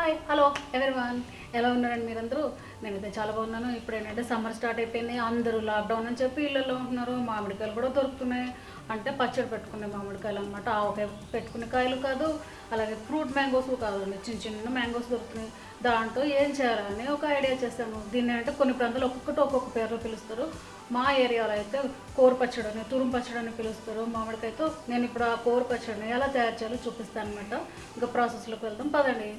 Hi hello everyone, ఎలా ఉన్నారండి మీరందరూ? నేనైతే చాలా బాగున్నాను. ఇప్పుడు ఏంటంటే సమ్మర్ స్టార్ట్ అయిపోయింది. అందరూ లాక్డౌన్ అని చెప్పి ఇళ్ళల్లో ఉంటున్నారు. మామిడికాయలు కూడా దొరుకుతున్నాయి. అంటే పచ్చడి పెట్టుకునే మామిడికాయలు అనమాట. ఆవకాయ పెట్టుకునే కాయలు కాదు, అలాగే ఫ్రూట్ మ్యాంగోస్ కాదండి, చిన్న చిన్న మ్యాంగోస్ దొరుకుతున్నాయి. దాంట్లో ఏం చేయాలని ఒక ఐడియా చేస్తాను. దీన్ని అంటే కొన్ని ప్రాంతాలు ఒక్కొక్కటి ఒక్కొక్క పేరులో పిలుస్తారు. మా ఏరియాలో అయితే కోరు పచ్చడి అని, తురుము పచ్చడి అని పిలుస్తారు మామిడికాయతో. నేను ఇప్పుడు ఆ కోరు పచ్చడిని ఎలా తయారు చేయాలో చూపిస్తాను అనమాట. ఇంకా ప్రాసెస్లోకి వెళ్దాం పదండి.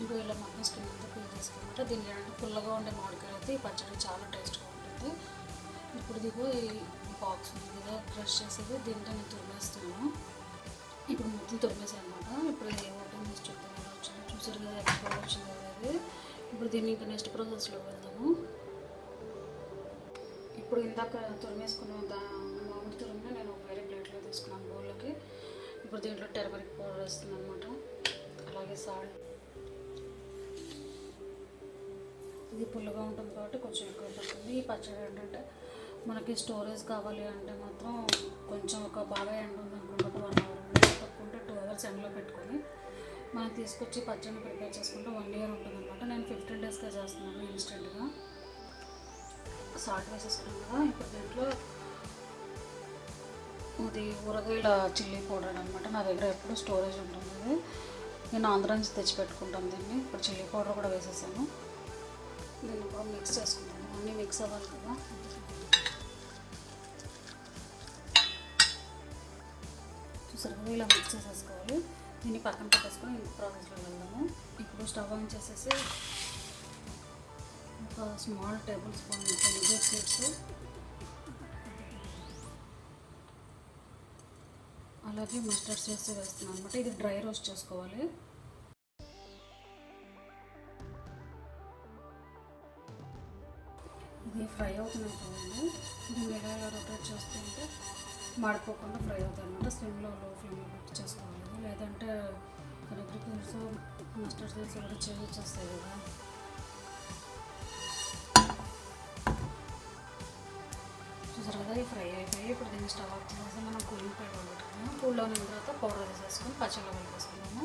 ఇంకో ఇలా మొత్తం స్కిన్ అంతా పీల్ చేసుకోమాట. దీని అంటే పుల్లగా ఉండే మామిడికాయలు అయితే ఈ పచ్చడి చాలా టేస్ట్గా ఉంటుంది. ఇప్పుడు ఇదిగో ఈ బాక్స్ ఉంది కదా, క్రష్ చేసేది, దీంట్లో నేను తురిమేస్తున్నాను. ఇప్పుడు మొత్తం తురిమేసాను అనమాట. ఇప్పుడు ఇది ఓపెన్ చేసి చూద్దాం ఎలా వచ్చింది. చూసారు కదా ఎక్కడ వచ్చింది అనేది. ఇప్పుడు దీన్ని ఇంకా నెక్స్ట్ ప్రాసెస్లో వెళ్దాము. ఇప్పుడు ఇందాక తురిమేసుకున్న మామిడి తురిమిని నేను వేరే ప్లేట్లో తీసుకున్నాను బౌల్లోకి. ఇప్పుడు దీంట్లో టర్మరిక్ పౌడర్ వేస్తున్నాను అనమాట, అలాగే సాల్ట్. ఇది పుల్లగా ఉంటుంది కాబట్టి కొంచెం ఎక్కువ పడుతుంది. ఈ పచ్చడి ఏంటంటే మనకి స్టోరేజ్ కావాలి అంటే మాత్రం కొంచెం ఒక బాగా ఎండ ఉంది అనుకుంటే 1 అవర్, తక్కువ 2 అవర్స్ ఎండలో పెట్టుకొని మనం తీసుకొచ్చి పచ్చడిని ప్రిపేర్ చేసుకుంటే 1 ఇయర్ ఉంటుంది అనమాట. నేను 15 డేస్గా చేస్తున్నాను ఇన్స్టెంట్గా. సాల్ట్ వేసేసుకున్నాను కదా. ఇప్పుడు దీంట్లో ఇది ఊరగాయల చిల్లీ పౌడర్ అనమాట. నా దగ్గర ఎప్పుడు స్టోరేజ్ ఉంటుంది. నేను ఆంధ్ర నుంచి తెచ్చి పెట్టుకుంటాను దీన్ని. ఇప్పుడు చిల్లీ పౌడర్ కూడా వేసేసాను. దీన్ని కూడా మిక్స్ చేసుకుంటాను. అన్నీ మిక్స్ అవ్వాలి కదా. చూసారు కదా, ఇలా మిక్స్ చేసేసుకోవాలి. దీన్ని పక్కన పెట్టేసుకొని ఇంకో ప్రాసెస్లో వెళ్దాము. ఇప్పుడు స్టవ్ ఆన్ చేసేసి ఒక small table spoon fenugreek seeds, అలాగే మస్టర్డ్ సీడ్స్ వేస్తున్నాను అనమాట. ఇది డ్రై రోస్ట్ చేసుకోవాలి. ఇది ఫ్రై అవుతున్నాయి కదండి. దీన్ని ఎలా రొటేట్ చేస్తుంటే మాడిపోకుండా ఫ్రై అవుతాయి అనమాట. స్లిమ్లో లో ఫ్లేమ్లో పెట్టి చేసుకోవాలి. లేదంటే ఫెనుగ్రీక్ సీడ్స్, మస్టర్డ్ సీడ్స్ కూడా చేస్తాయి కదా. చూసారు కదా, ఈ ఫ్రై అయిపోయి ఇప్పుడు దీన్ని స్టవ్ ఆఫ్ చేసి మనం కూలింగ్ పౌడర్ పెట్టుకున్నాము. కూల్ డౌన్ అయిన తర్వాత పౌడర్ వేసేసుకొని పచ్చళ్ళు వేసుకున్నాము.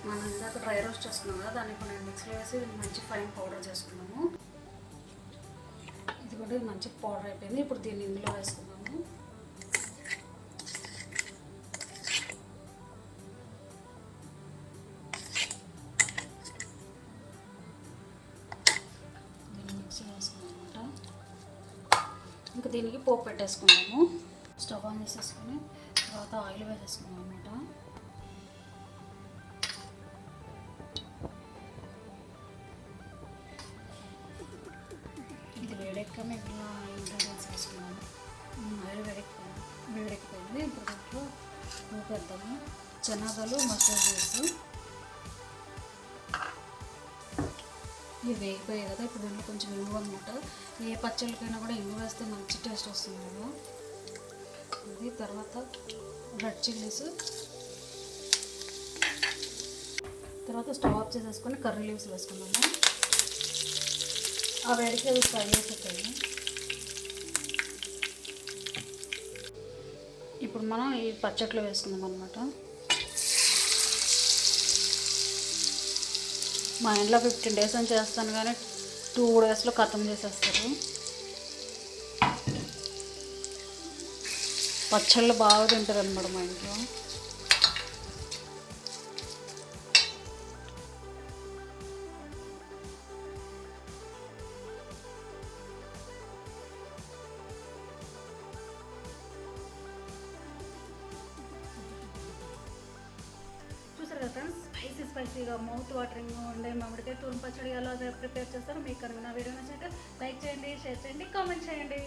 మనం ఇందాక డ్రై రోస్ట్ చేసుకున్నాం కదా, దాన్ని ఇప్పుడు నేను మిక్సీలో వేసి మంచి ఫైన్ పౌడర్ చేసుకున్నాము. ఇది కూడా మంచి పౌడర్ అయిపోయింది. ఇప్పుడు దీన్ని ఇందులో వేసుకున్నాము. దీన్ని మిక్సీ వేసుకున్నాం అనమాట. ఇంకా దీనికి పోపు పెట్టేసుకున్నాము. స్టవ్ ఆన్ చేసేసుకొని తర్వాత ఆయిల్ వేసేసుకున్నాం అనమాట. ఇది వేడెక్క మిగిలిన ఇంగ్రీడియంట్స్ వేసుకున్నాము. ఆయిల్ వేడెక్కిపోయింది. ఇప్పుడు దీంట్లో వేద్దాము. చనాదాలు, మస్టర్డ్ సీడ్స్ ఇవి వేగిపోయాయి కదా. ఇప్పుడు దీంట్లో కొంచెం ఇంగు అనమాట. ఏ పచ్చళ్ళకైనా కూడా ఇంగు వేస్తే మంచి టేస్ట్ వస్తుంది కదా. ఇది తర్వాత రెడ్ చిల్లీస్, తర్వాత స్టవ్ ఆఫ్ చేసేసుకొని కర్రీ లీవ్స్ వేసుకున్నాము. ఆ వేడికి అవి ఫ్రై అయిపోతాయి. ఇప్పుడు మనం ఈ పచ్చట్లో వేసుకుందాం అనమాట. మా ఇంట్లో 15 డేస్ అని చేస్తాను కానీ 2 డేస్లో ఖతం చేసేస్తారు. పచ్చళ్ళు బాగా తింటారు అనమాట మా ఇంట్లో. చూసారు కదా ఫ్రెండ్స్, స్పైసీగా మౌత్ వాటరింగ్ ఉండే మామిడికాయ తురుము పచ్చడి ఎలా ప్రిపేర్ చేస్తారో మీకు కనుక నా వీడియో నచ్చితే లైక్ చేయండి, షేర్ చేయండి, కామెంట్ చేయండి.